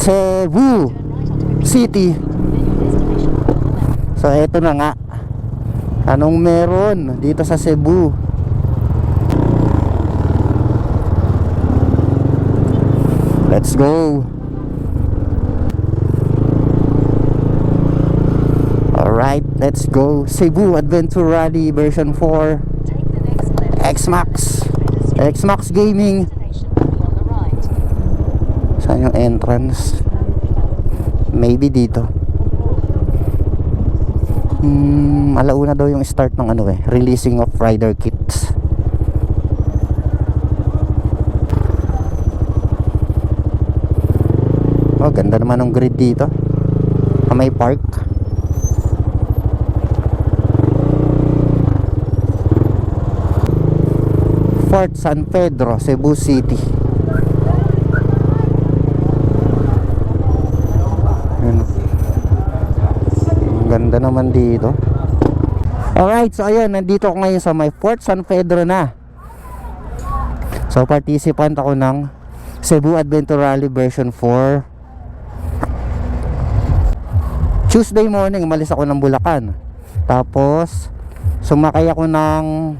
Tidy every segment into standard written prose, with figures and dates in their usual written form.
Cebu City. So eto na nga, anong meron dito sa Cebu? Let's go. Alright, let's go. Cebu Adventure Rally version 4 X-Max. X-Max Gaming. Saan yung entrance? Maybe dito. Alauna daw yung start ng releasing of rider kits. Oh, ganda naman ng grid dito. May park. Fort San Pedro, Cebu City. Ganda naman dito. Alright, so ayun, nandito ako ngayon sa may Fort San Pedro na. So participant ako ng Cebu Adventure Rally version 4. Tuesday morning, umalis ako ng Bulacan. Tapos sumakay ako ng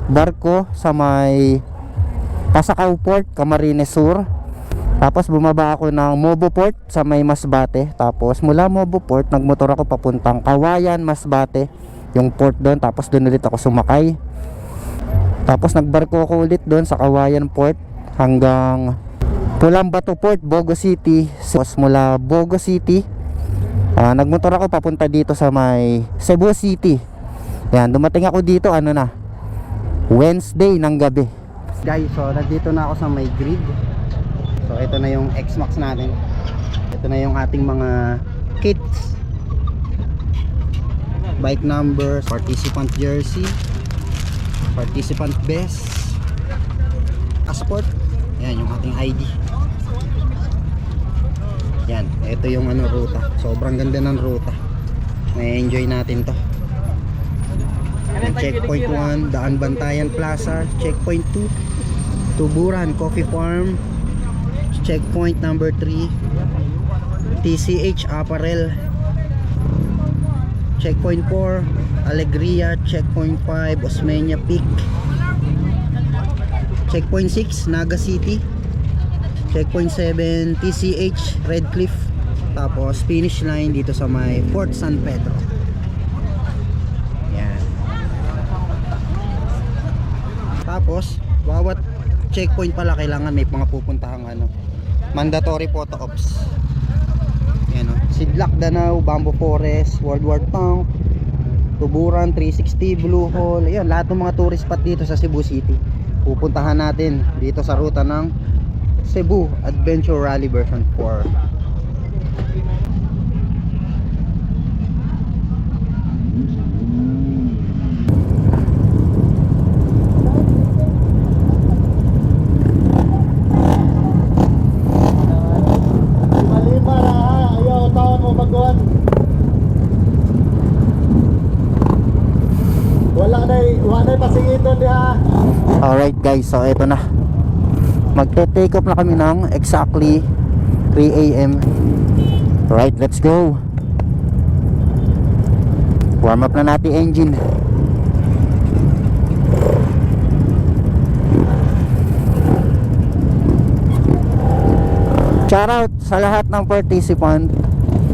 barko sa may Pasacao Port, Camarines Sur. Tapos bumaba ako ng Mobo Port sa may Masbate. Tapos mula Mobo Port, nagmotor ako papuntang Kawayan, Masbate, yung port doon. Tapos doon ulit ako sumakay. Tapos nagbarko ako ulit doon sa Kawayan Port hanggang Pulambato Port, Bogo City. Tapos mula Bogo City, nagmotor ako papunta dito sa may Cebu City. Yan, dumating ako dito Wednesday ng gabi. Guys, so nandito na ako sa may grid. So ito na yung X-Max natin. Ito na yung ating mga kits, bike numbers, participant jersey, participant vest, passport. Yan yung ating ID. Yan, ito yung ruta. Sobrang ganda ng ruta. May enjoy natin to. Checkpoint 1, Daan Bantayan Plaza. Checkpoint 2, Tuburan Coffee Farm. Checkpoint number 3, TCH Apparel. Checkpoint 4, Alegria. Checkpoint 5, Osmeña Peak. Checkpoint 6, Naga City. Checkpoint 7, TCH Red Cliff. Tapos finish line dito sa may Fort San Pedro. Tapos bawat checkpoint pala kailangan may mga pupuntahang mandatory photo ops. Yan Sidlak Danau, Bamboo Forest, World War Tank, Tuburan, 360, Blue Hole. Ayan, lahat ng mga tourist spot dito sa Cebu City pupuntahan natin dito sa ruta ng Cebu Adventure Rally version 4. Alright guys, so eto na. Magte-take off na kami ng exactly 3 AM. Alright, let's go. Warm up na natin engine. Shout out sa lahat ng participant.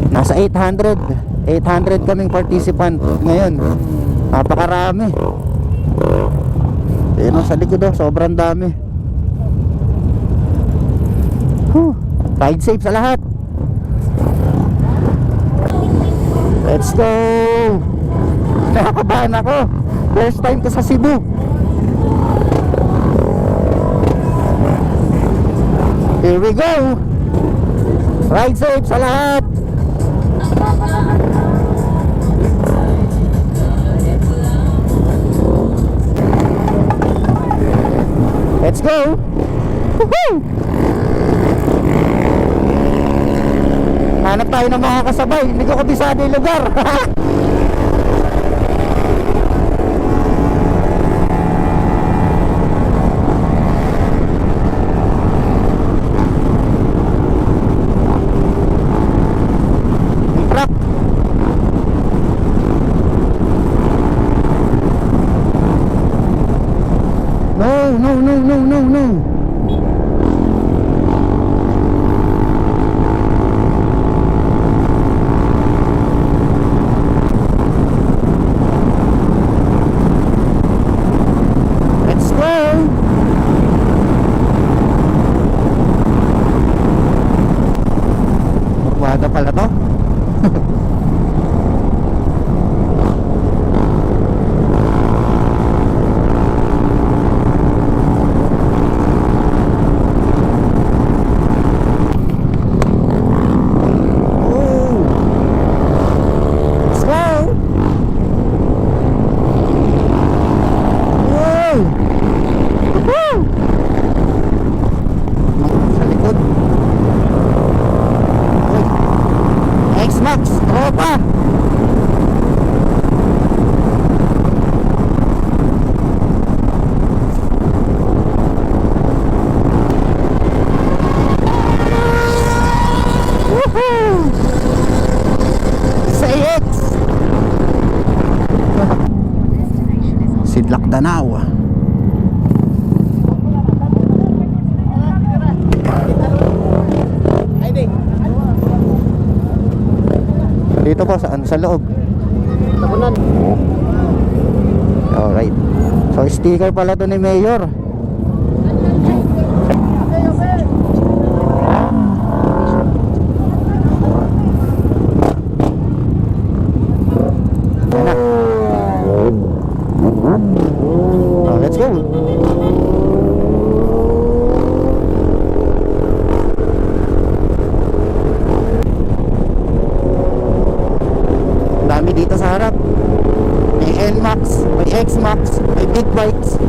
Nasa 800 kaming participant ngayon. Napakarami. Ayun sa likod sobrang dami. Ride safe sa lahat. Let's go. Nakakabahan ako. First time ko sa Cebu. Here we go. Ride safe sa lahat. Let's go. Woohoo! Hanap tayo ng mga kasabay. Hindi ko kabisado yung lugar. pala to. Sa likod. X-Max, tropa. Woohoo! Sa X. Sidlak Danau. Dito po sa loob. Tapunan. Alright. So sticker pala to ni Mayor. Oh, let's go. Dami dito sa harap. May NMAX, may XMAX, may big bikes.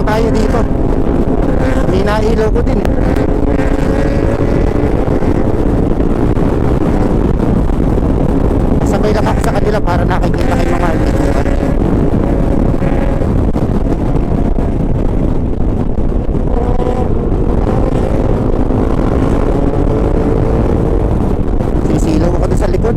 Tayo dito. May nailaw ko din eh. Sabay lang ako sa kanila para nakikita kay mga alituan. Sisilaw ko din sa likod.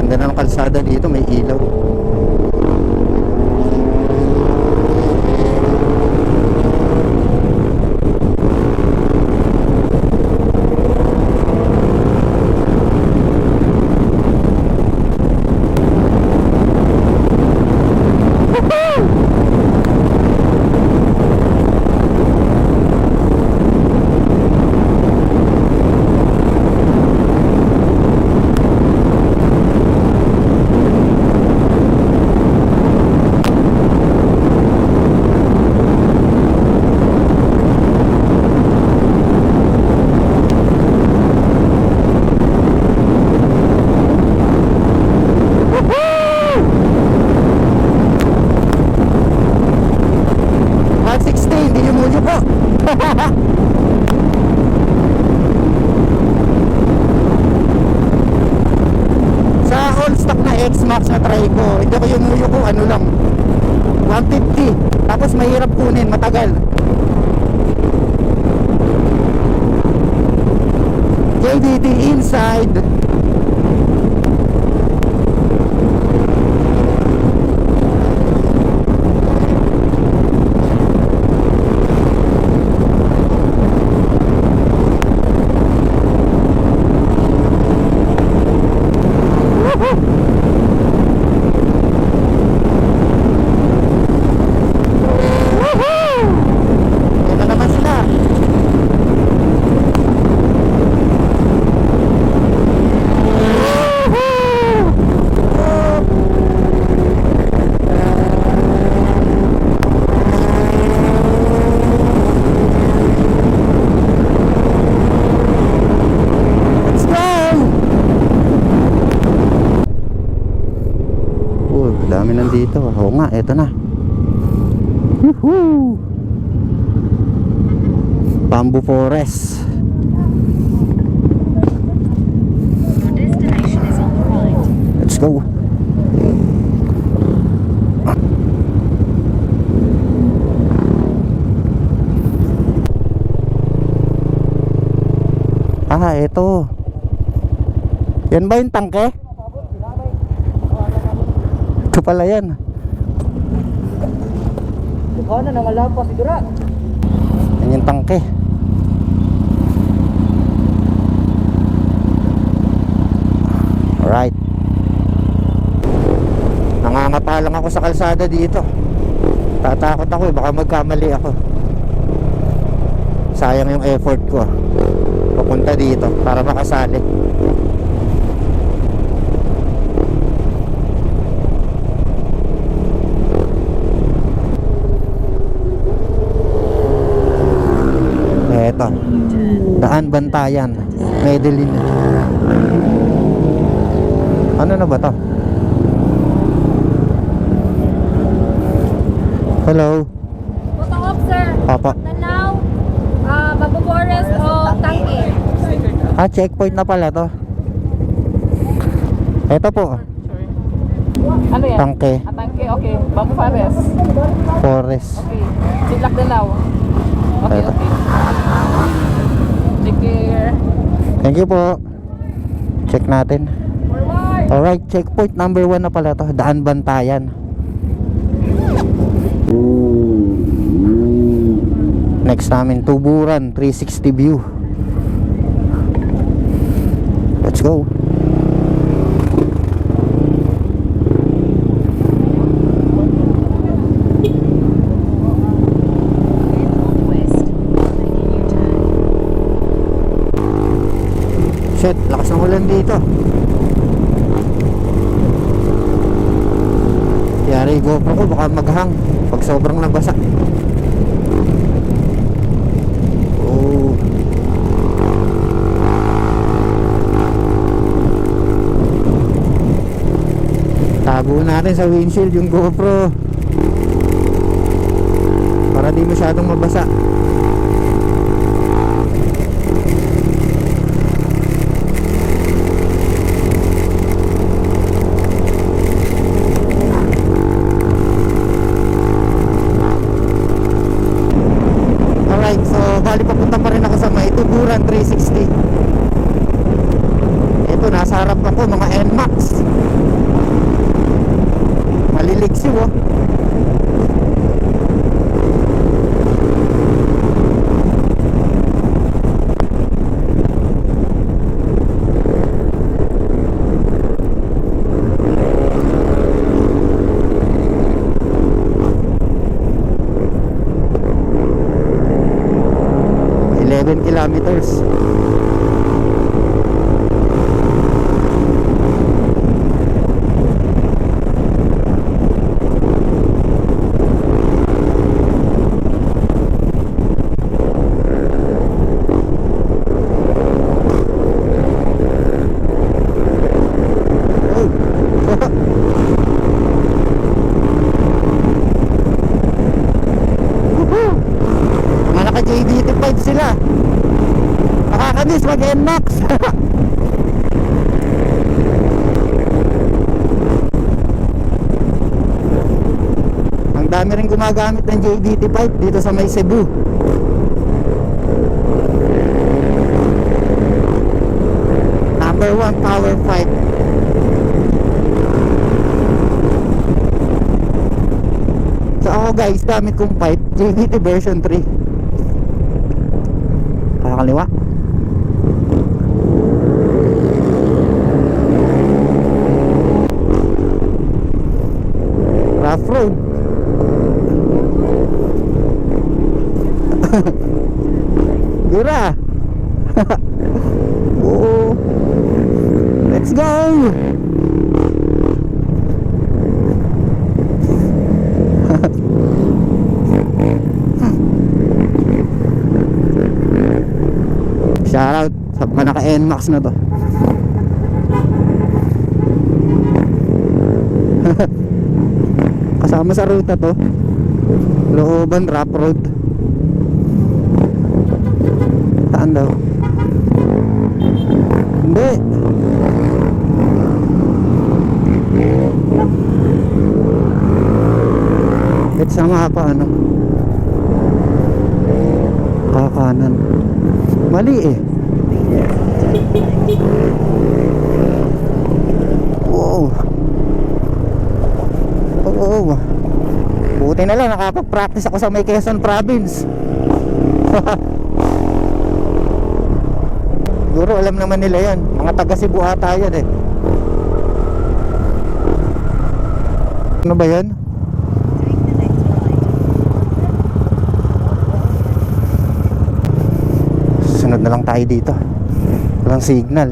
Ganda ng kalsada dito, may ilaw. Sa all stock na XMAX na try ko, hindi ko yung muyo ko ano lang 150, tapos mahirap kunin, matagal. JDT inside. Dami nandito. Oo nga, eto na. Woohoo! Bamboo Forest. Your destination is on the right. Let's go. Ah, eto. Yan ba yung tangke? Ito pala yan. Ano na malapas siguro. Yan yung tangke. Alright. Nangangapa lang ako sa kalsada dito. Tatakot ako eh, baka magkamali ako. Sayang yung effort ko papunta dito para makasali. Eto, Daan Bantayan, Medellin. Ano na ba to? Hello. Photo op, sir. Papa. Tanaw, Bamboo Forest o Tangke. Ah, checkpoint na pala to. Eto po, Ano yan? Tangke Atangke, okay. Bamboo Forest. Forest. Okay. Silak Danau. Okay, Eto. okay. Take care. Thank you po. Check natin. Alright, checkpoint number 1 na pala to. Daan Bantayan. Next namin, Tuburan 360 view. Let's go. Head northwest. Make a U-turn. Shit, lakas ng ulan dito. Yari, GoPro ko baka maghang pag sobrang nabasa. Oh. Tago natin sa windshield yung GoPro para di masyadong mabasa. Alright, so bali papunta pa rin ako sa may Tuburan 360. Ito, nasa harap ako, mga NMAX. Maliliksiw oh. Kilometers. Mga naka JDT5 sila. Nakakamiss mag NMAX. Ang dami rin gumagamit ng JDT5 dito sa may Cebu. Number 1 power fight. So ako guys, gamit kong pipe JDT version 3. Kaliwa. Rough road. Dura. Oh. Let's go. Shoutout sa mga naka NMAX na to. Kasama sa ruta to. Looban, rough road. Saan daw? Hindi. It's sa nga pa ano. Kakanan. Mali eh. Wow. Oo. Buti na lang nakapag-practice ako sa may Quezon Province. Siguro alam naman nila yan. Mga taga Cebu ata yan eh. Ano ba yan? Sunod na lang tayo dito. Walang signal.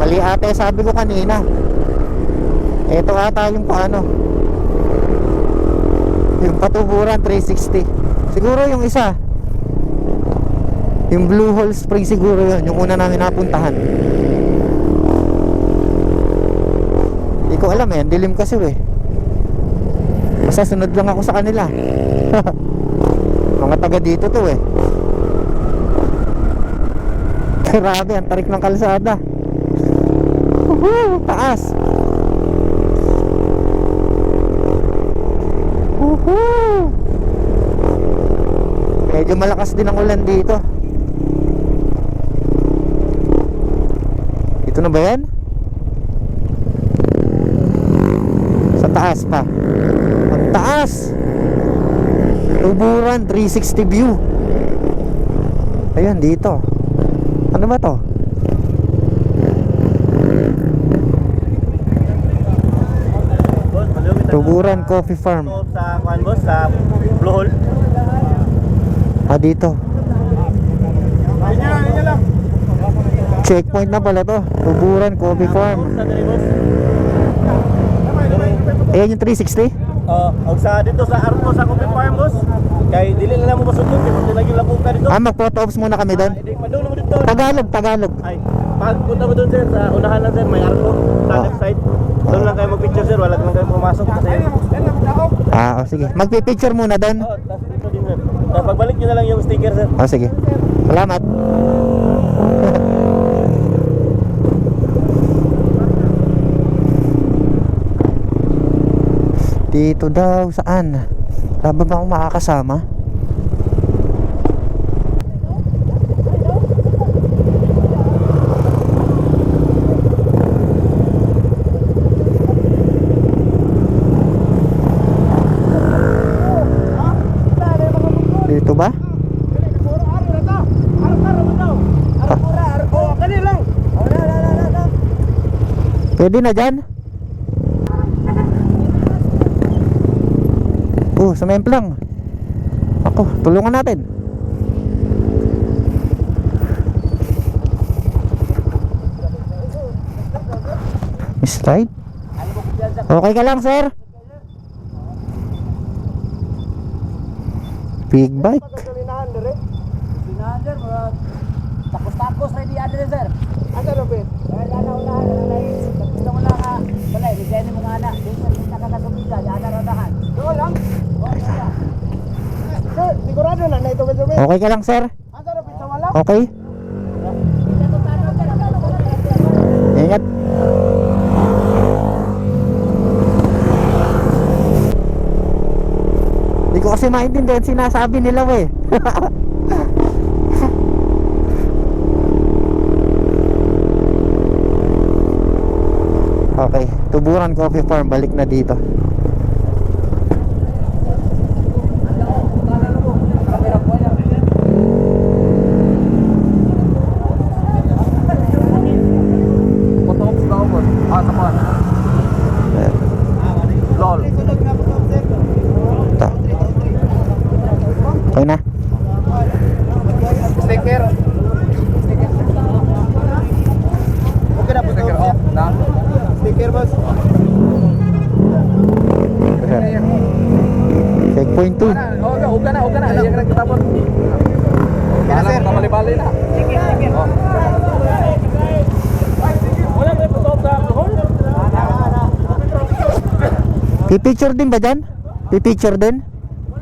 Mali ate, sabi ko kanina. Ito ata yung paano, yung Patuburan 360. Siguro yung isa, yung Blue Hole Spring siguro yun, yung una namin napuntahan. Hindi ko alam eh, dilim kasi eh. Basta sunod lang ako sa kanila. Mga taga dito to eh. Grabe, ang tarik ng kalsada. Taas. Medyo malakas din ang ulan dito. Ito na ba yan? Sa taas pa. Ang taas. Tuburan 360 view. Ayun dito. Ano ba to? Tuburan Coffee Farm. Sa kuan boss, sa Blue Hole. Ah, dito. Checkpoint na pala to. Tuburan Coffee Farm. Sa diri boss. Ayan yung 360. Og sa dito sa Arco sa Coffee Farm boss. Kay dili na mo masugod kay mo lagi lang ka dito. Ah, mag-photo ops muna kami doon. Hindi madung mo dito. Tagalog. Ay, pagpunta mo doon sir sa unahan lang sir, may Arco sa left side. Doon lang kayo mag-picture sir, wala lang kayo pumasok kasi. Ah, oh, sige. Magpi-picture muna doon. Tapos dito din sir. Tapos pagbalik niyo na lang yung sticker sir. Oh, sige. Salamat. Dito daw, saan? Wala ba akong makakasama? Dito ba? Pwede na dyan? Oh, sa memplang. Ako, tulungan natin. Miss Ride? Okay ka lang, sir? Big bike. Tapos ready adre sir. Ano Robert? Ana unahan na gusto mo lang balay design mo nga na. Dito na nakakasubida, ana radahan. Go lang. Sir, sigurado na ito ba? Okay ka lang, sir? Asa ra pizza wala? Okay? Ingat. Hindi ko kasi maintindihan sinasabi nila eh. Okay, Tuburan Coffee Farm, balik na dito. Lol. Ito. Okay na. Sticker. Okay na po sticker off na. Sticker boss. Checkpoint 2. Oga na. Ayan na kita po. sir. Kamali-bali na. Sige, sige. Wala ba ito sa alcohol? Pipicture din ba dyan? Pipicture din?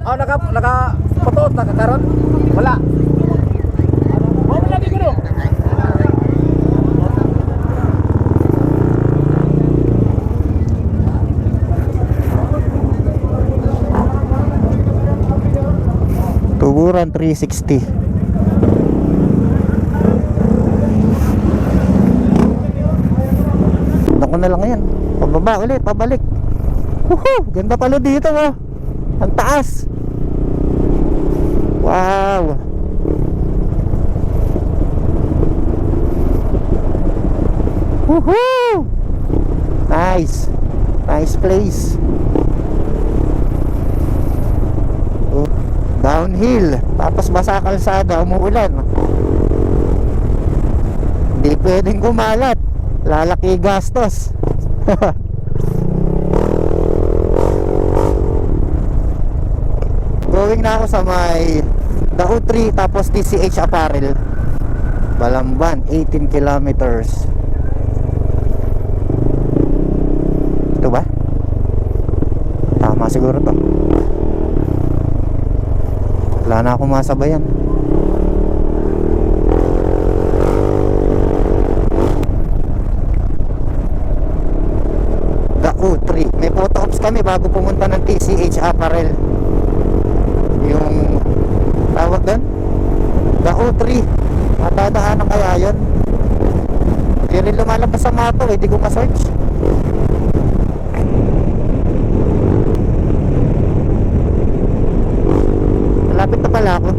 Oh, naka-photo, naka-karon. Wala. Wala lagi ko no. Tuburan 360. Ako na lang yan. Pababa ulit, pabalik. Woohoo! Ganda pala dito oh. Ang taas. Wow. Woohoo! Nice. Nice place. Oh, downhill. Tapos basa kalsada, umuulan. Hindi pwedeng kumalat. Lalaki gastos. Going na ako sa may Dao 3 tapos TCH Apparel. Balamban, 18 kilometers. Ito ba? Tama siguro to. Wala na akong masabayan. Dao 3. May photo ops kami bago pumunta ng TCH Apparel. Yung tawag doon Dao 3. Matadaanan kaya yun? Hindi rin lumalabas sa mapa eh. Di ko ma-search. Malapit na pala ako.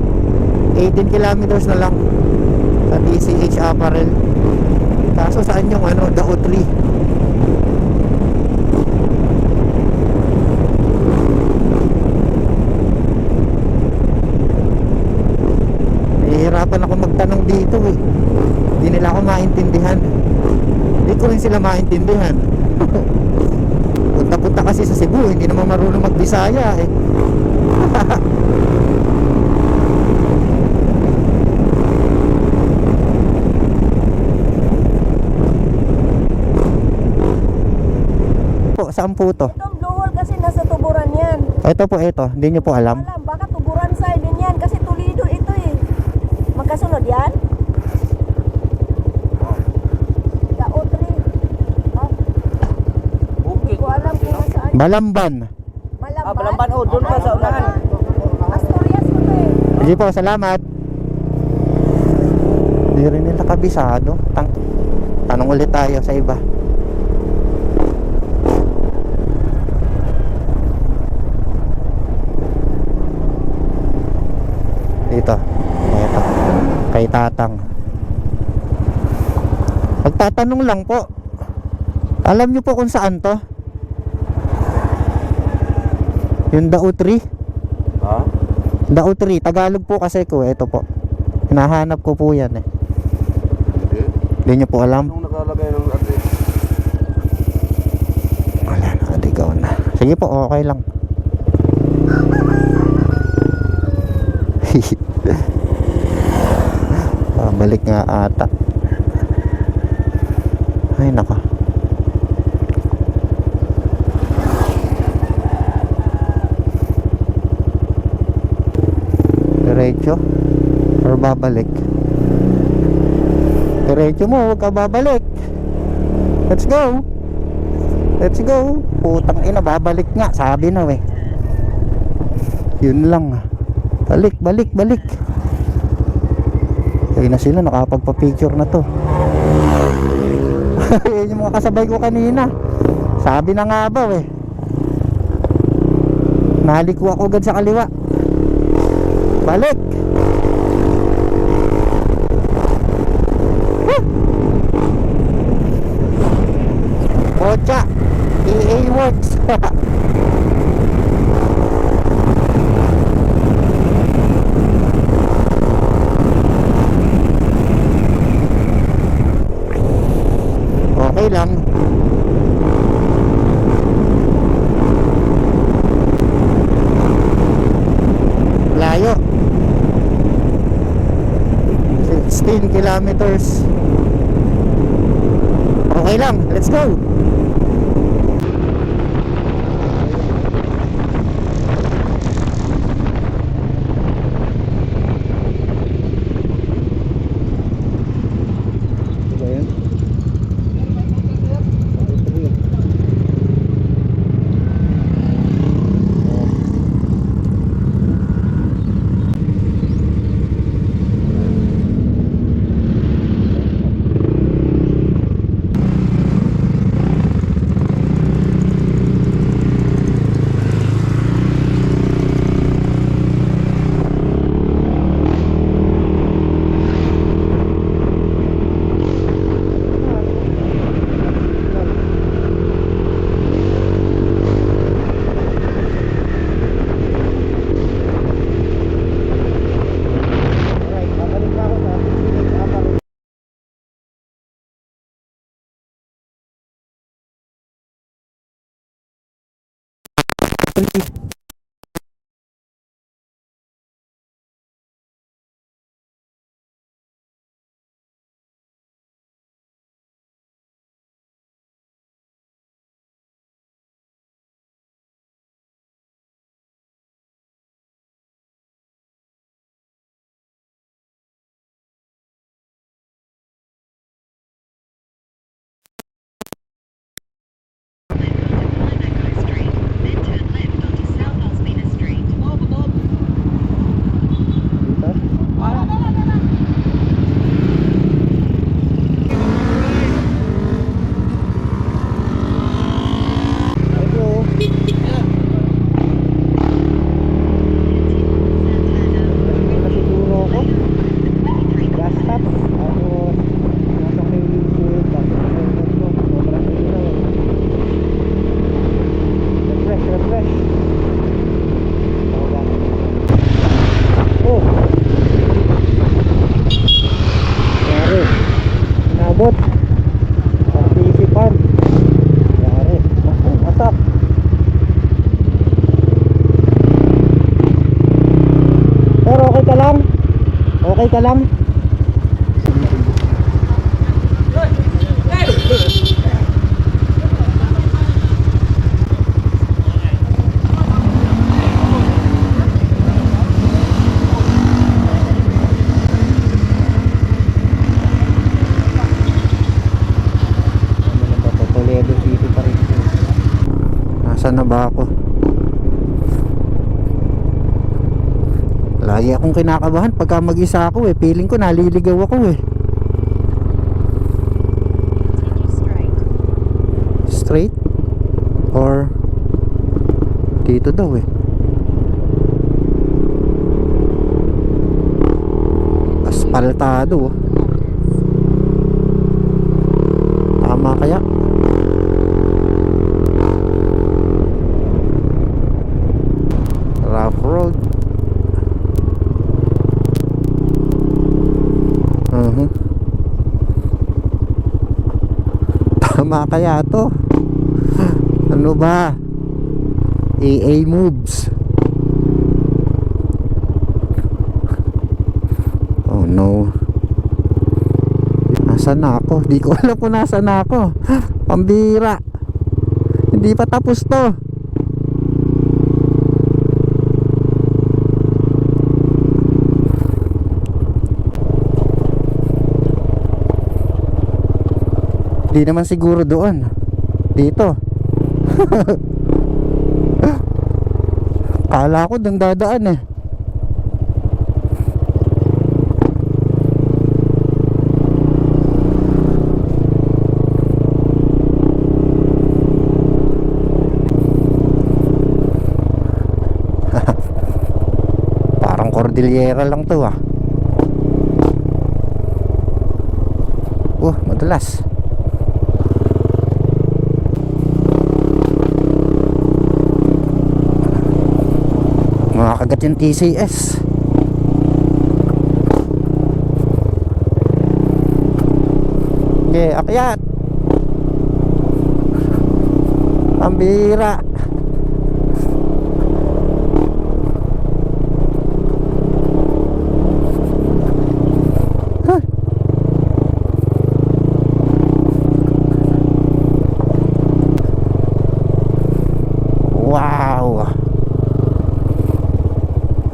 18 kilometers na lang sa TCH Apparel. Kaso saan yung Dao 3? Nahihirapan ako magtanong dito eh. Hindi nila ako maintindihan. Hindi ko rin sila maintindihan. Punta-punta kasi sa Cebu, hindi naman marunong mag-Bisaya eh. Po, saan po to? Itong blue hole kasi nasa tuburan yan. Ito po, ito. Hindi nyo po alam. Alam, baka tuburan side din yan kasi Toledo ito eh. Magkasunod yan? Dao 3. Ha? Hindi ko alam kung nasaan. Balamban. Malamban? Balamban, oh, doon pa sa unahan. Asturias ko to eh. Sige po, salamat. Hindi rin nila kabisado. Tanong ulit tayo sa iba. Dito. Ito. Kay Tatang. Magtatanong lang po. Alam niyo po kung saan to? Yung Dao 3? Ha? Dao 3, Tagalog po kasi ko. Ito po. Hinahanap ko po yan eh. Hindi. Hindi nyo po alam? Anong nakalagay ng address? Wala na, adigaw na. Sige po, okay lang. Balik nga ata. Ay naka. Diretso or babalik? Diretso mo, huwag ka babalik. Let's go. Let's go. Putang ina, babalik nga. Sabi na eh. Yun lang. Balik, balik, balik. Kaya na sila, nakapagpa-picture na to. Yan yung mga kasabay ko kanina. Sabi na nga ba eh. Naliko ako agad sa kaliwa. Balik. Pocha. EA works. Okay lang. Layo. 15 kilometers. Okay lang, let's go. Street, then turn left onto South Osmina Street. Inabot. Partisipan. Yari. Asak. Pero okay ka lang? Okay ka lang? Toledo City pa rin. Nasaan na ba ako? Lagi akong kinakabahan pagka mag-isa ako eh. Feeling ko naliligaw ako eh. Continue straight. Straight? Or dito daw eh. Aspaltado oh. Tama kaya? Rough road. Tama kaya to? Ano ba? AA moves. Oh no. Nasaan na ako? Di ko alam kung nasaan na ako. Pambira. Hindi pa tapos to. Di naman siguro doon. Dito. Kala ko doon dadaan eh. Parang Cordillera lang to ah. Madulas. Makakagat yung TCS. Okay, akyat. Pambira.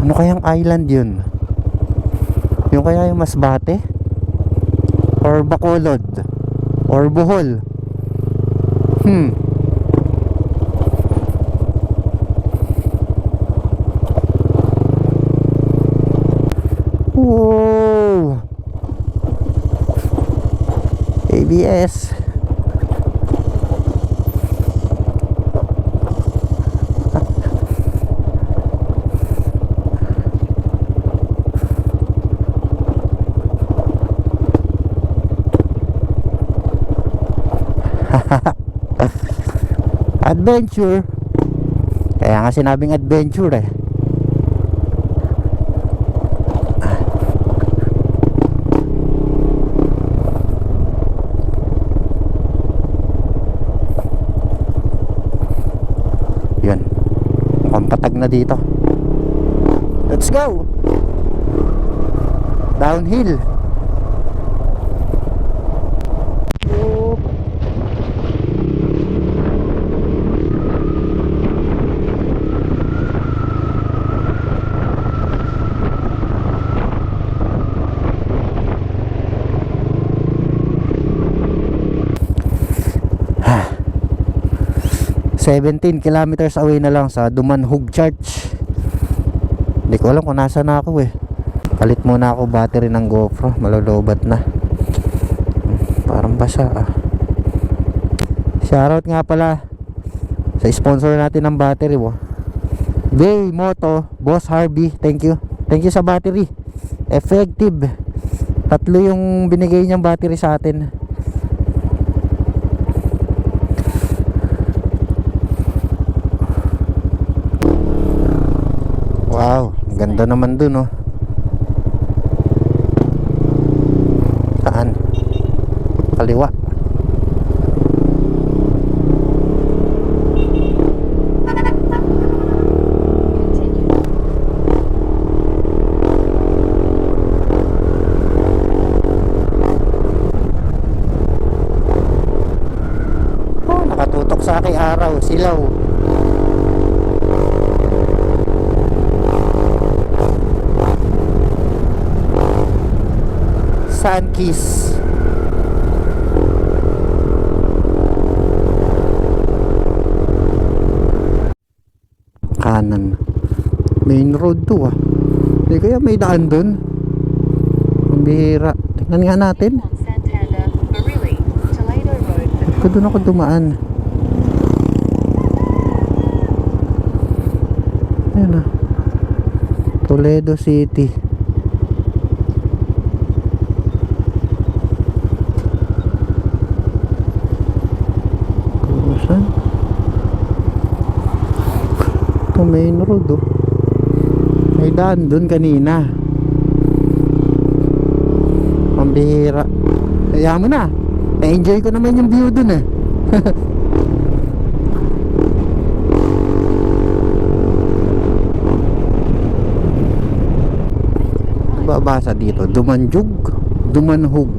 Ano kayang island yun? Yung kaya yung Masbate? Or Bacolod? Or Bohol? Whoa! ABS. Adventure. Kaya nga sinabing adventure eh. Yun. Mukhang patag na dito. Let's go. Downhill. Ah. 17 kilometers away na lang sa Dumanhog Church. Hindi ko alam kung nasa na ako eh. Palit muna ako battery ng GoPro. Malolobat na. Parang basa ah. Shoutout nga pala sa sponsor natin ng battery Bay Moto, Boss Harvey. Thank you. Thank you sa battery. Effective. 3 yung binigay niyang battery sa atin. Wow, ganda naman dun Saan? Kaliwa. Oh, nakatutok sa aking araw, silaw. Sunkiss. Kanan. Main road to Hindi kaya may daan dun. Ang bihira. Tingnan nga natin. On Santander, Bareilly, Toledo Road. Ito doon ako dumaan. Ayan Toledo City. Ito main road may daan dun kanina. Pambihira. Kaya mo na. Na-enjoy ko naman yung view dun Babasa dito Dumanhog.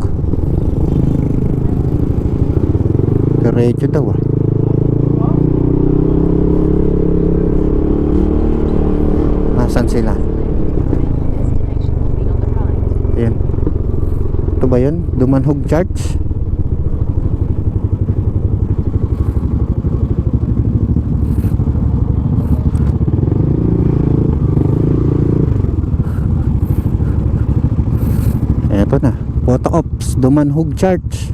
Diretso daw Nasaan sila? Destination will be on the right. Ayan. Ito ba yun? Dumanhog Church? Eto na. Photo Ops Dumanhog Church.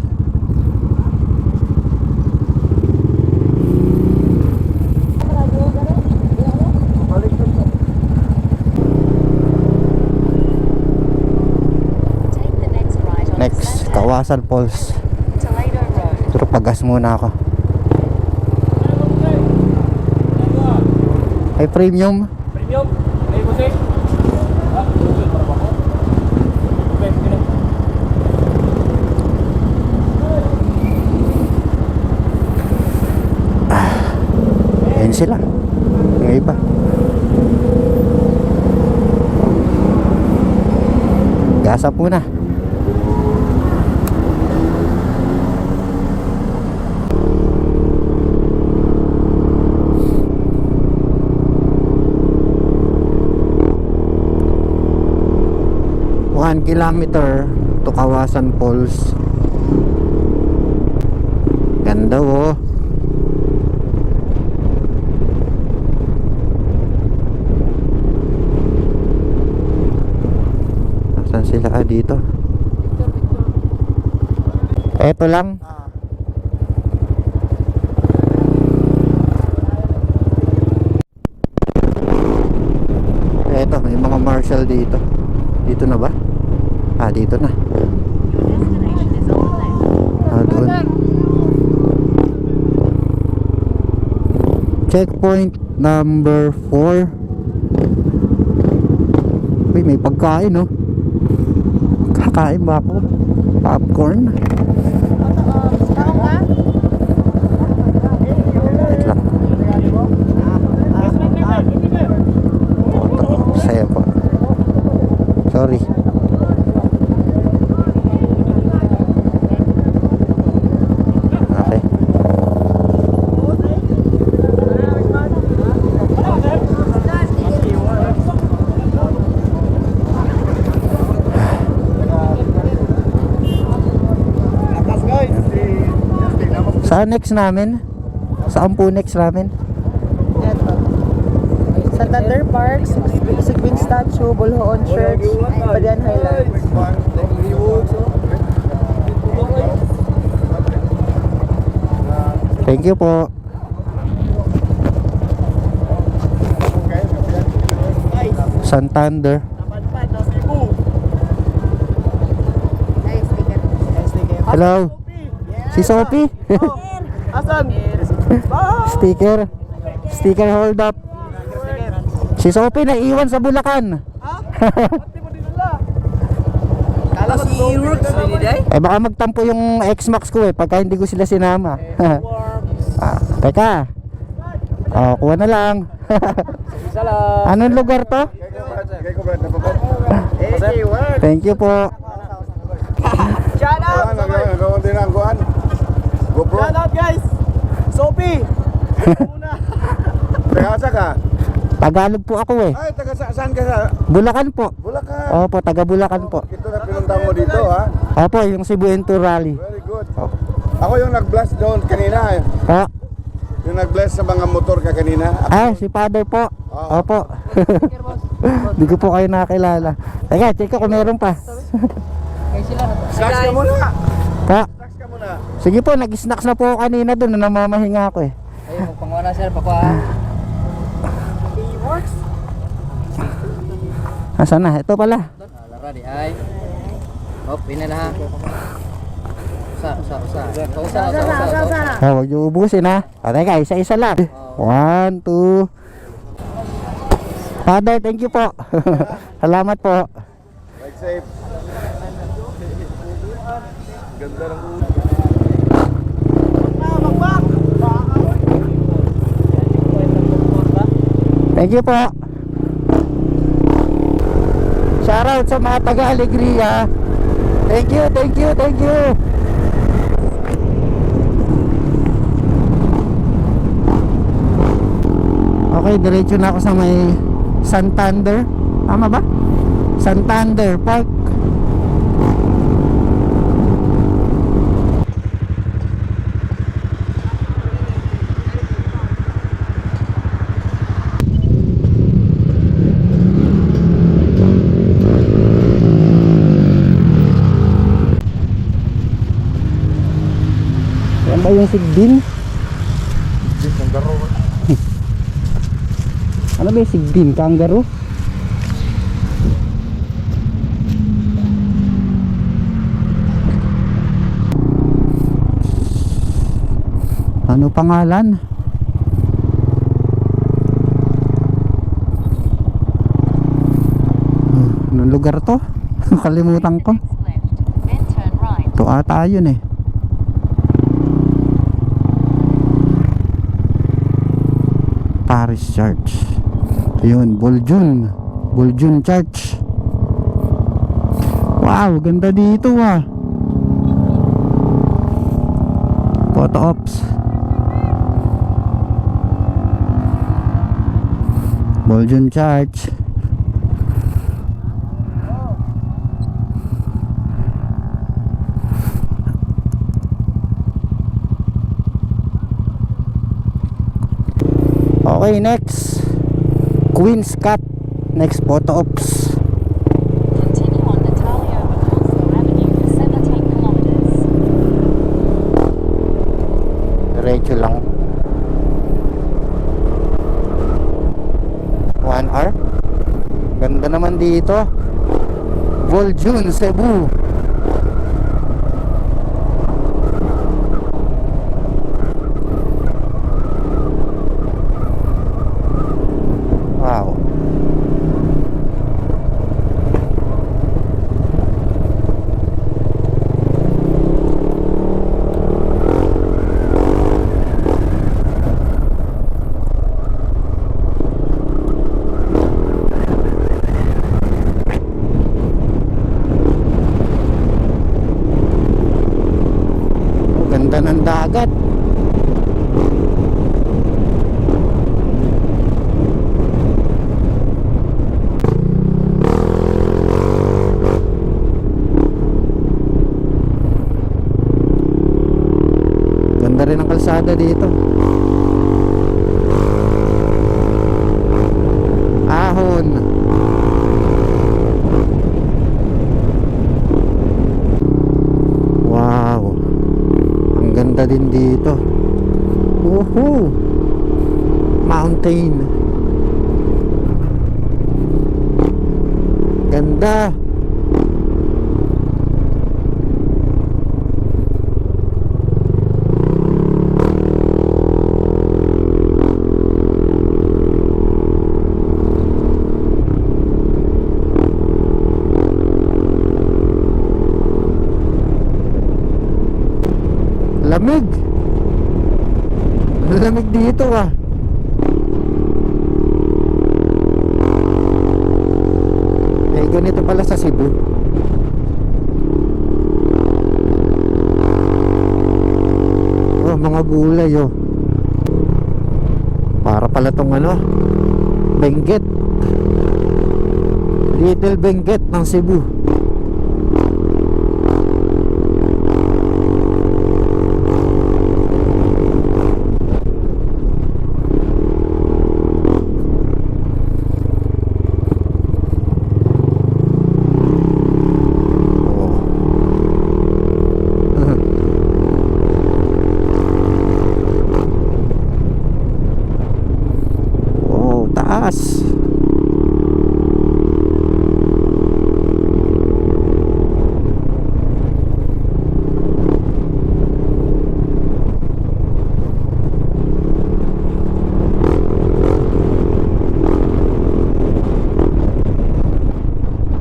Take the next right on Next, Santander, Kawasan Falls. Toledo Road. Pero pagas muna ako. Ay premium. Premium? Ay, bossing? Ah, Google para ba ako? Okay, yun Ayan sila. Yung iba. Gas up muna. 1 kilometer to Kawasan Falls. Ganda oh. Nasaan sila dito? Eto lang. Eto, may mga marshal dito. Dito na ba? Ah, dito na. Your destination is on the left. Ah, doon. Checkpoint number 4. Uy, may pagkain oh. Kakain ba ako? Popcorn. Wait lang. Saya po. Sorry. Okay. Saan next namin? Saan po next namin? Santander Park, Seguin Statue, Bolhoon Church, Badian Highlands. Thank you po. Santander. Hello. Si Sophie. Asan? Sticker. Sticker hold up. Si Sophie naiwan sa Bulacan. Kala si Works ni Day? Eh baka magtampo yung X-Max ko eh pagka hindi ko sila sinama. Teka. Oh, kuha na lang. Salam. Anong lugar to? Thank you po. Shout out! Shout out guys! Sophie! Taga ka? Tagalog po ako eh. Ay, taga saan ka sa Bulacan po. Bulacan? Opo, taga Bulacan po. Ito na pinunta mo dito, ha? Opo, yung Cebu Tour Rally. Very good. Ako yung nag-bless doon kanina. Oh, Yung nag-bless sa mga motor ka kanina. si Father po. Opo. Hindi ko po kayo nakakilala. Teka, check ko kung meron pa. Snacks ka muna. Pa. Snacks ka muna. Sige po, nag-snacks na po ako kanina doon na namamahinga ako eh. Ayun, magpangawa na sir, pakuha. Asan na? Ito pala. Lara di ay. Hop, ini na ha. Usa. Huwag niyo ubusin ha. Teka, isa-isa lang. 1, 2. Father, thank you po. Salamat po. Ride safe. Ganda ng ulo. Thank you po. Shoutout sa mga taga-Alegria. Thank you. Okay, diretso na ako sa may Santander. Tama ba? Santander Park. Yan ba yung Sigbin? Ano ba yung Sigbin? Kangaroo? Ano pangalan? Anong lugar to? Kalimutan ko. Next left, then turn right. Ito ata yun eh. Parish Church. Yun, Buljun Church. Wow, ganda dito ah. Photo ops. Buljun Church. Okay, next Queen's Cut. Next photo ops. Continue on Natalia Picasso Avenue for 17 kilometers. Diretso lang. 1 hour. Ganda naman dito. Voljun, Cebu. Wow. Ganda ng dagat. Ganda rin ang kalsada dito. Ahon. Wow. Ang ganda din dito. Woohoo! Mountain. Ganda. Lamig. Lamig dito ah. Eh ganito pala sa Cebu. Oh, mga gulay oh. Para pala tong ano, Benguet. Little Benguet ng Cebu. Taas.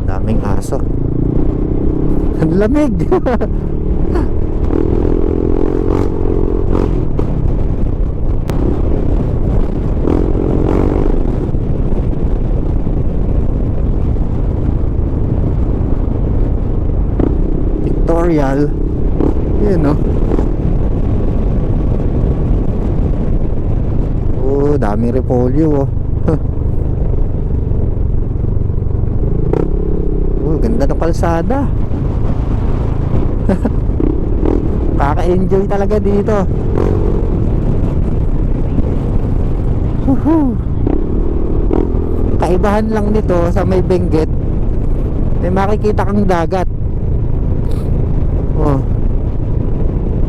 Daming aso. Ang lamig. Tutorial. Yun no. Oh, daming repolyo oh. Oh, ganda ng kalsada. Kaka-enjoy talaga dito. Woohoo. Kaibahan lang nito sa may Benguet, may makikita kang dagat. Oh.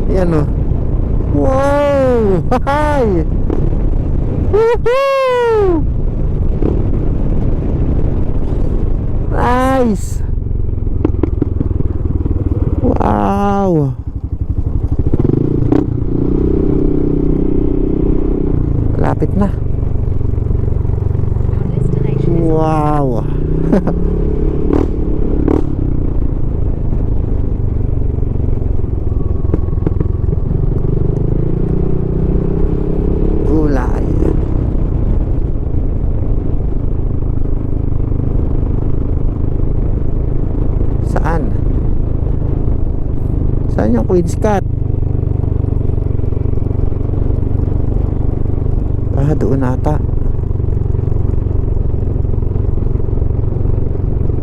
Yan oh. Wow! Hi! Woohoo! Nice! Wow! Lapit na. Your destination is Wow! Gulay. Saan? Saan yung Queen's Cut? Ah, doon ata.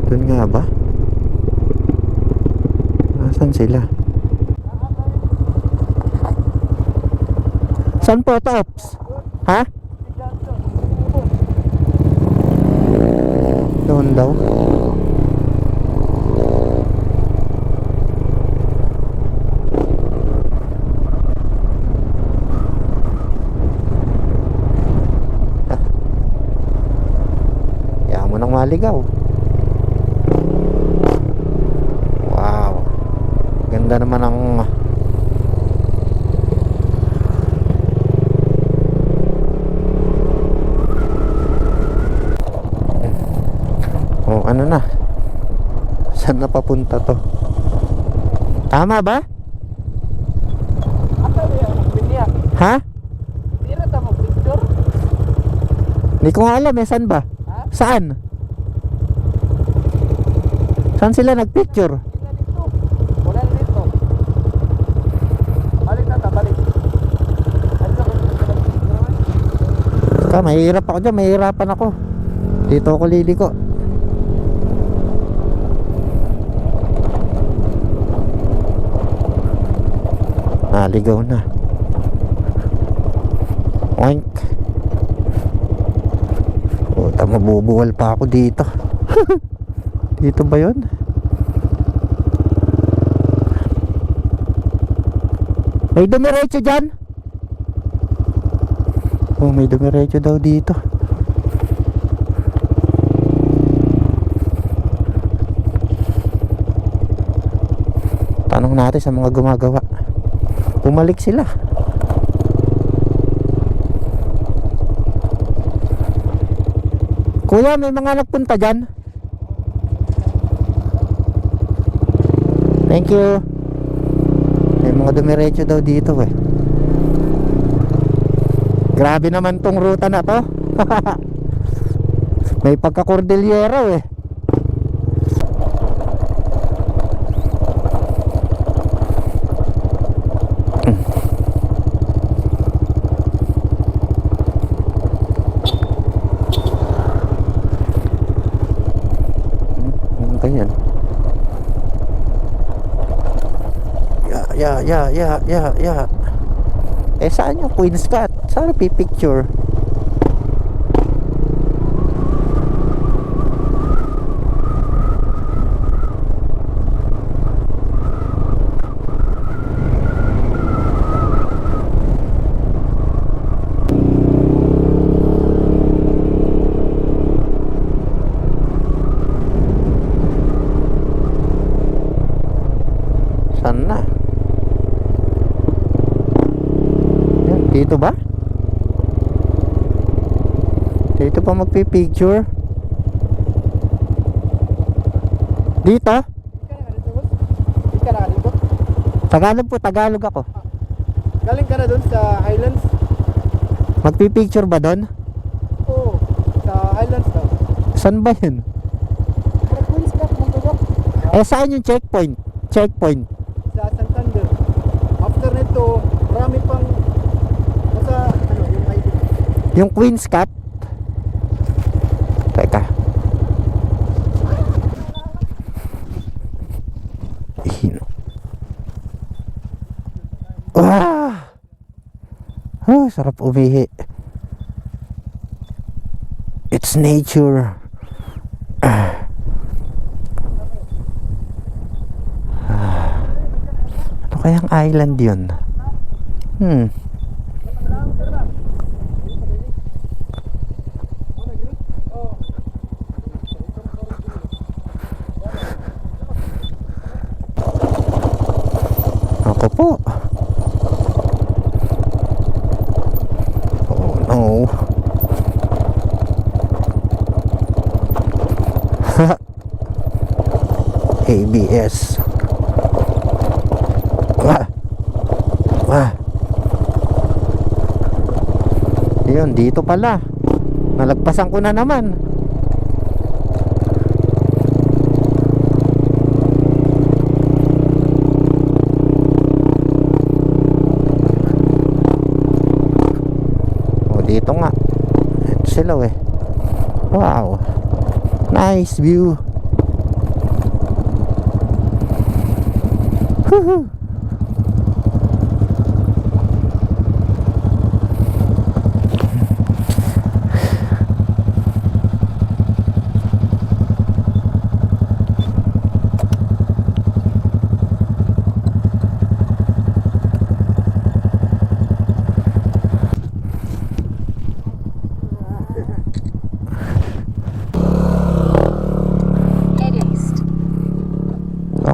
Doon nga ba? Nasaan sila? Saan po, Tops? Ha? daw. Kaya mo nang maligaw. Wow. Ganda naman ang ano na, saan na papunta to? Tama ba? Ha? Hindi ko nga alam eh, saan ba? Saan? Saan sila nagpicture? Wala na dito. Balik na ta, balik. Mahirap ako dyan, mahirapan ako. Dito ako liliko. Ligaw na. Oink. Puta, mabubuwal pa ako dito. Dito ba yun? May dumiretso dyan? Oh, may dumiretso daw dito. Tanong natin sa mga gumagawa. Pumalik sila. Kuya, may mga nagpunta dyan? Thank you. May mga dumiretso daw dito eh. Grabe naman tong ruta na to. May pagka-Cordillera eh. Yeah. Eh, saan yung Queen's Cut? Saan pipicture? Saan na? Dito ba? Dito pa magpipicture? Dito? Tagalog po, Tagalog ako. Galing ka na doon sa Highlands? Magpipicture ba doon? Oo, sa Highlands daw. Saan ba yun? Queen's Cut, Montoro. Eh, saan yung checkpoint? Checkpoint. Sa Santander. After nito, marami pang nasa, yung ID. Yung Queen's Cut? Teka. Oh, sarap umihi. It's nature. Ano kayang island yun? Ako po. Oh no. ABS. Yun, dito pala. Nalagpasan ko na naman. Dito nga. Ito sila eh. Wow. Nice view. Woohoo.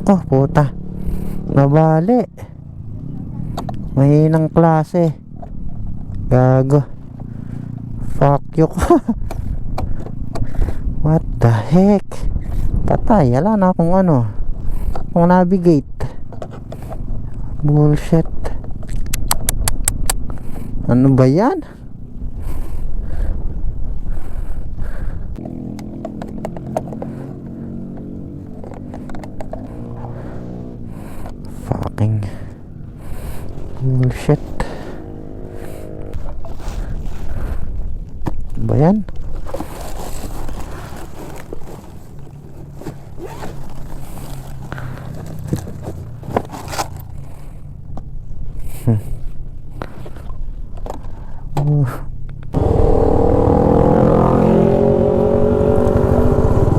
Nako, puta. Nabali. Mahinang klase. Gago. Fuck you. What the heck? Patay, wala na akong ano. Kung navigate. Bullshit. Ano ba yan? Fucking bullshit. Ano ba yan?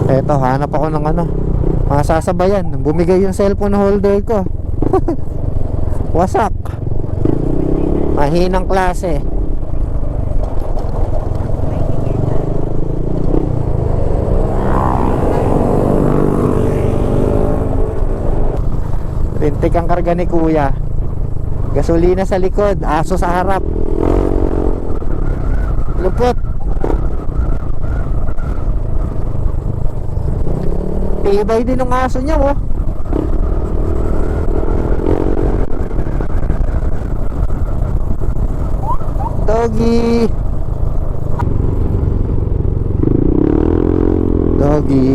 Eto, hanap ako ng ano, masasabayan. Bumigay yung cellphone holder ko. Wasak. Mahinang klase. Rintik ang karga ni kuya. Gasolina sa likod, aso sa harap. Lupot. Tibay din ng aso niya, oh. Doggy. Doggy.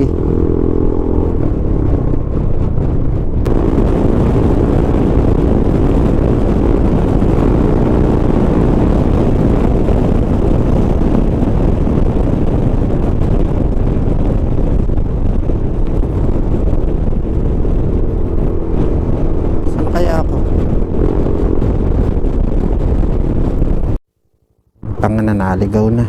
Saan kaya ako? Tanga na, naligaw na.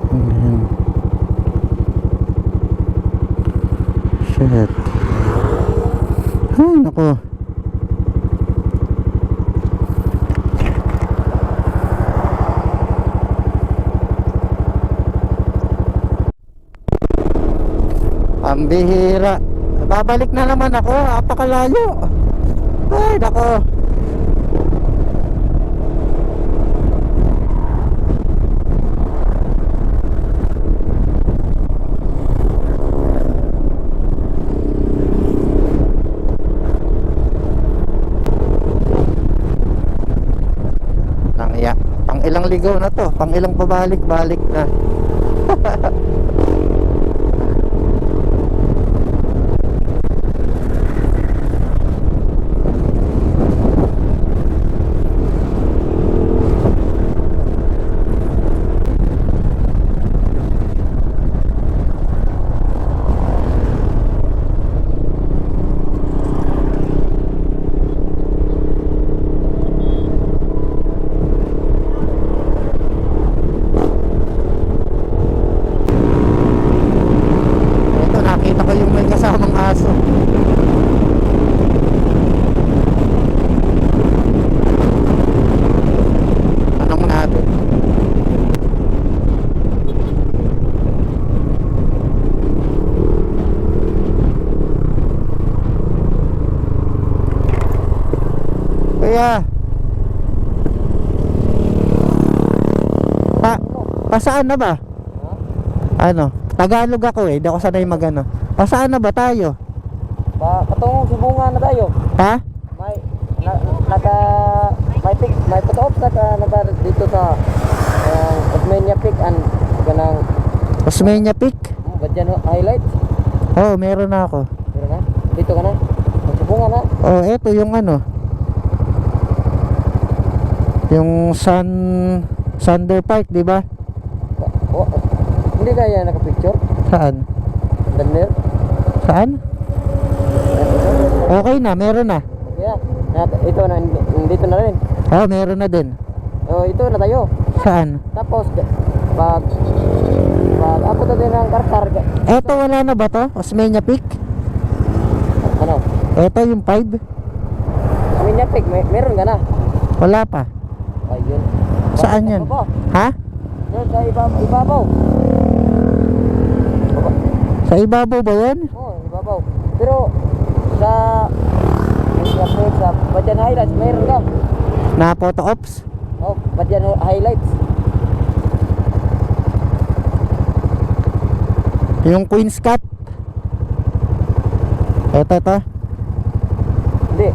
Ayan. Shit. Ay, naku. Ang bihira. Babalik na naman ako, napakalayo. Ay, nako. Nangya. Pang ilang ligaw na to, pang ilang pabalik-balik na. Ito, nakita ko yung may kasamang aso. Tanong natin. Kuya, pasaan na ba? Ano? Tagalog ako eh, di ako sanay magano. Pasaan na ba tayo? Patungong Subungan na tayo. Ha? May may photo-op na dito sa Osmeña Peak and kanang Osmeña Peak? Badyan highlights. Oo, meron na ako. Pero na, dito ka na. Subungan na. Oh, eto yung ano. Yung Thunder Park, di ba? Oh, hindi kaya nakapicture? Saan? Danir? Saan? Okay na, meron na. Kaya, ito na, dito na rin. Oh, meron na din. Oh, ito na tayo. Saan? Tapos, pag ako na din ang karkar. Eto, wala na ba to? Osmeña Peak? Ano? Eto yung 5? Osmeña Peak, meron ka na. Wala pa. Ayun. Saan yan? Ha? Doon sa ibabaw. Sa ibabaw ba yun? Oo, ibabaw. Pero sa sa Badyan Highlights, mayroon ka. Na photo ops? Oh, Badyan Highlights. Yung Queen's Cup? Ito. Hindi.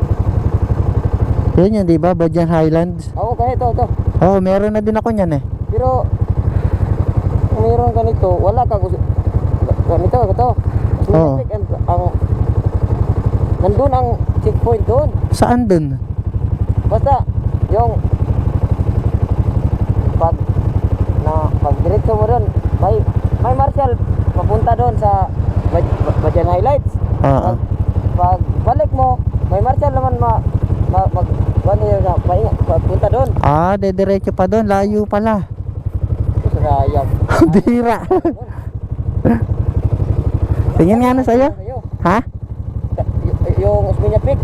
Yun yun, di ba? Badyan Highlands. Oo, kaya ito. Oo, meron na din ako niyan eh. Pero kung mayroon ganito, wala kang ganito, ito. Oo. Ang nandun ang checkpoint doon. Saan dun? Basta yung pag diretso mo doon, may marshal papunta doon sa Badyan Highlights. Oo. Pag balik mo, may marshal naman papunta doon. Ah, dediretso pa dun. Layo pala. Sayang. Bira. Tingin nga na sa'yo. Ha? Yung Osmeña Peak.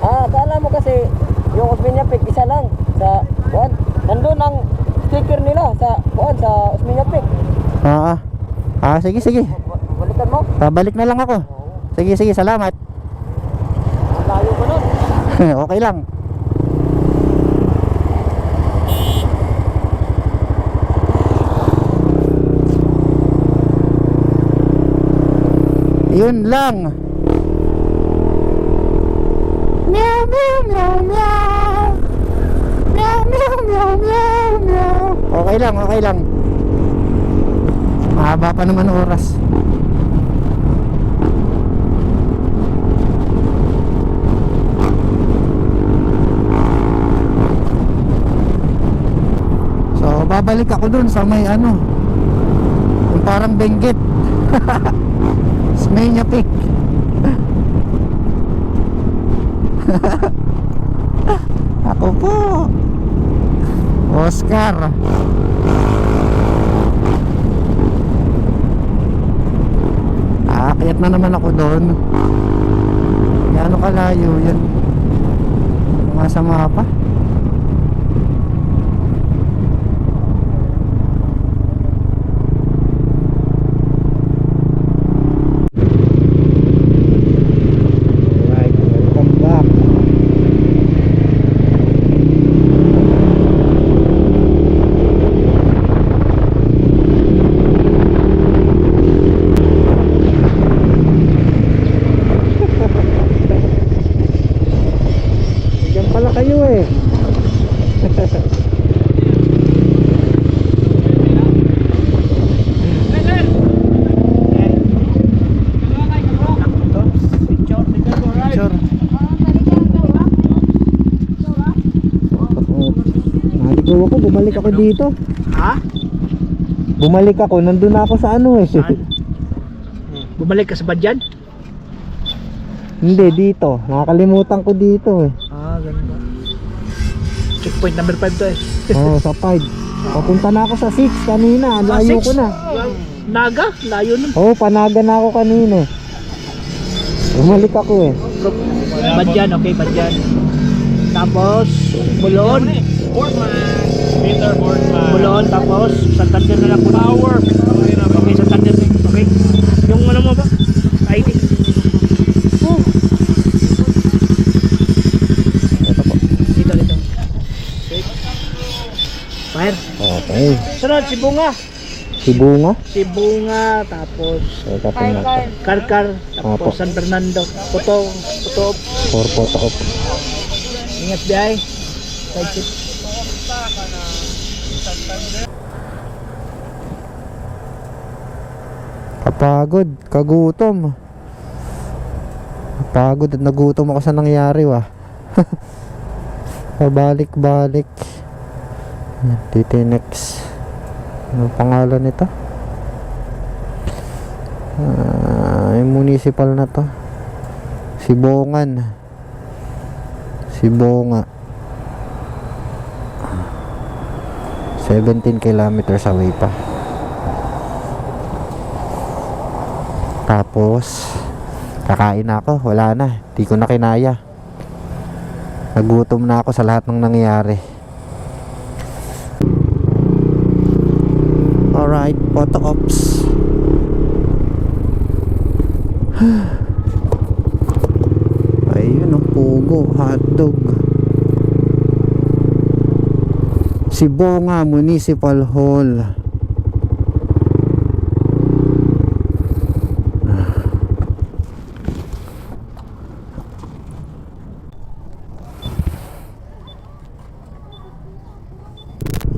Akala mo kasi yung Osmeña Peak isa lang sa kuan. Nandun ang sticker nila sa kuan sa Osmeña Peak. Oo. Sige. Balikan mo. Babalik na lang ako. Sige, salamat. Ang layo ko nun. Okay lang. Yun lang. Meow meow meow meow. Meow meow meow meow meow. Okay lang. Mahaba pa naman oras. So babalik ako dun sa may ano, yung parang Benguet. Osmeña Peak. Ako po Oscar. Aakyat na naman ako doon. Gaano kalayo yun? Masama pa. Alright, welcome back. Diyan pala kayo eh. Picture. Naligaw ako, bumalik ako dito. Ha? Bumalik ako, nandun ako sa ano eh. Bumalik ka sa Badyan? Hindi, dito. Nakakalimutan ko dito eh. Ganun ba? Checkpoint number 5 to eh. Oo, sa 5. Papunta na ako sa 6 kanina. Layo ko na. Naga? Layo nun. Oo, panaga na ako kanina eh. Bumalik ako eh. Badyan, okay, Badyan. Tapos, Bulon. Bulon, tapos, Santander na lang. Power. Okay, Santander. Okay. Yung ano mo ba? ID. Ito po. Dito. Okay. Fire. Okay. Sunod, si Bunga. Si Bunga. Si Bunga, tapos Teka po natin. Karkar, tapos Apo. San Fernando. Puto. 4 photo op. Ingat biyahe. Side seat. Kapagod, kagutom. Kapagod at nagutom ako sa nangyari wah. Pabalik-balik. Titinex. Ano pangalan nito? Yung municipal na to. Sibongan. Sibonga. 17 kilometers away pa. Tapos kakain na ako, wala na, di ko na kinaya. Nagutom na ako sa lahat ng nangyayari. Alright, photo ops. Ayun ang pugo, hotdog. Sibonga Municipal Hall.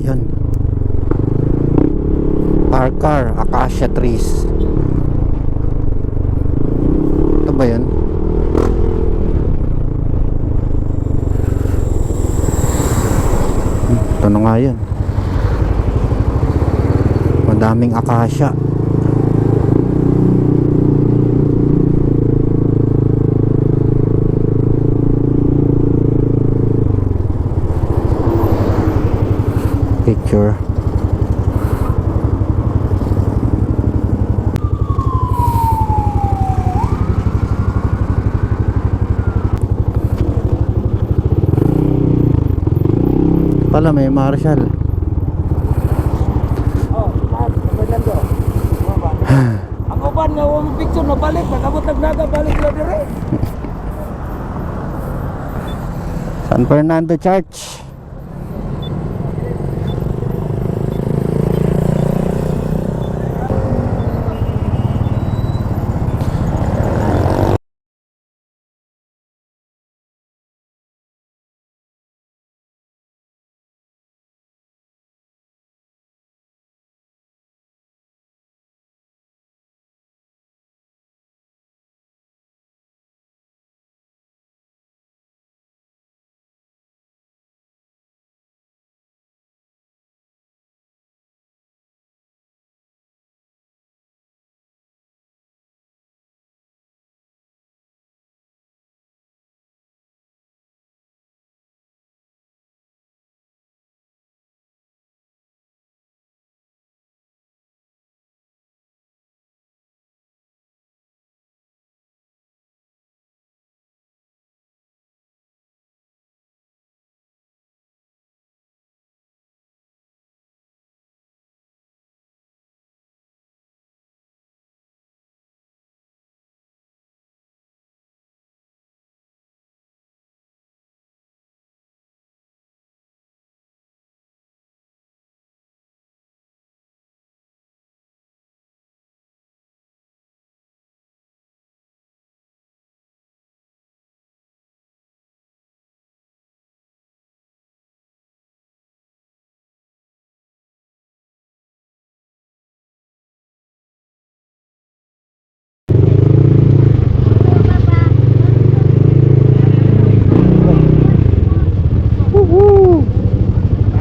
Yan. Parkar, acacia trees. Ito ba yan? Ito na nga yan. Madaming acacia. Picture. Pala may Marshall. Ang uban nga ang picture na balik, nakabot nagnaga balik na dire. San Fernando Church.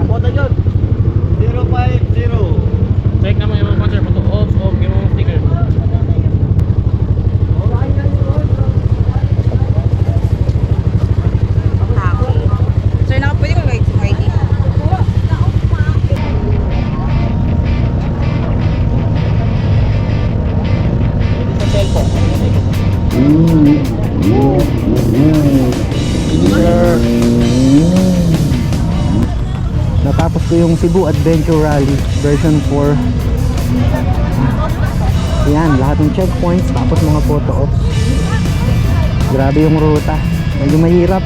Ako na yun. 050. Check naman yung mga concert mo to off yung mga sticker. Sir, pwede ko like ID? Natapos ko yung Cebu Adventure Rally version 4. Yan, lahat ng checkpoints, tapos mga photo ops. Grabe yung ruta. Medyo mahirap.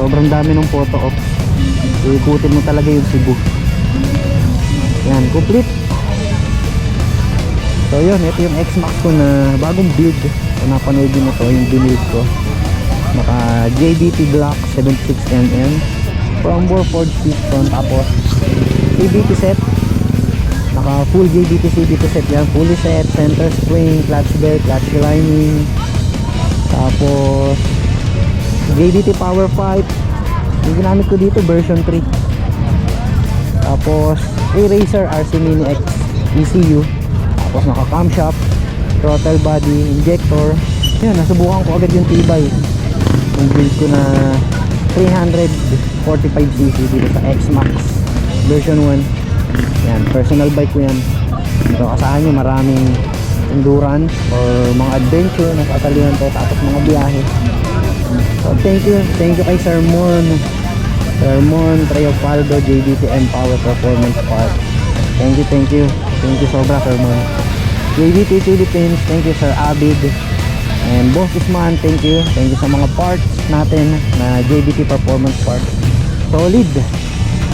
Sobrang dami ng photo ops. Iikutin mo talaga yung Cebu. Yan, complete. So yun, ito yung X-Max ko na bagong build. Kung napanood nyo to, yung binuild ko. Naka JDT Block 76mm from Warforged piston, tapos CVT set. Naka full JDT CVT set yan, fully set, center spring, clutch belt, clutch lining, tapos JDT power pipe. Yung ginamit ko dito version 3. Tapos A-Racer RC Mini X ECU. Tapos naka camshaft, throttle body, injector. Yan, nasubukan ko agad yung tibay. Yung build ko na 345cc dito sa X-Max version 1. Yan, personal bike ko yan. So asahan nyo maraming endurance or mga adventure na tatalihan to, tapos mga biyahe. So thank you kay Sir Mon Triofaldo JDT Power Performance Park. Thank you sobra Sir Mon. JDT Philippines, thank you Sir Abid And Boss Usman, thank you. Thank you sa mga parts natin na JBT Performance Parts. Solid.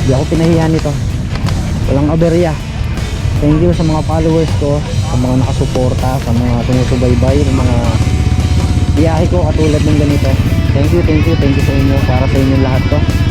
Hindi ako pinahiyan nito. Walang aberya. Thank you sa mga followers ko, sa mga nakasuporta, sa mga sumusubaybay, sa mga biyahe ko katulad ng ganito. Thank you sa inyo, para sa inyo lahat to.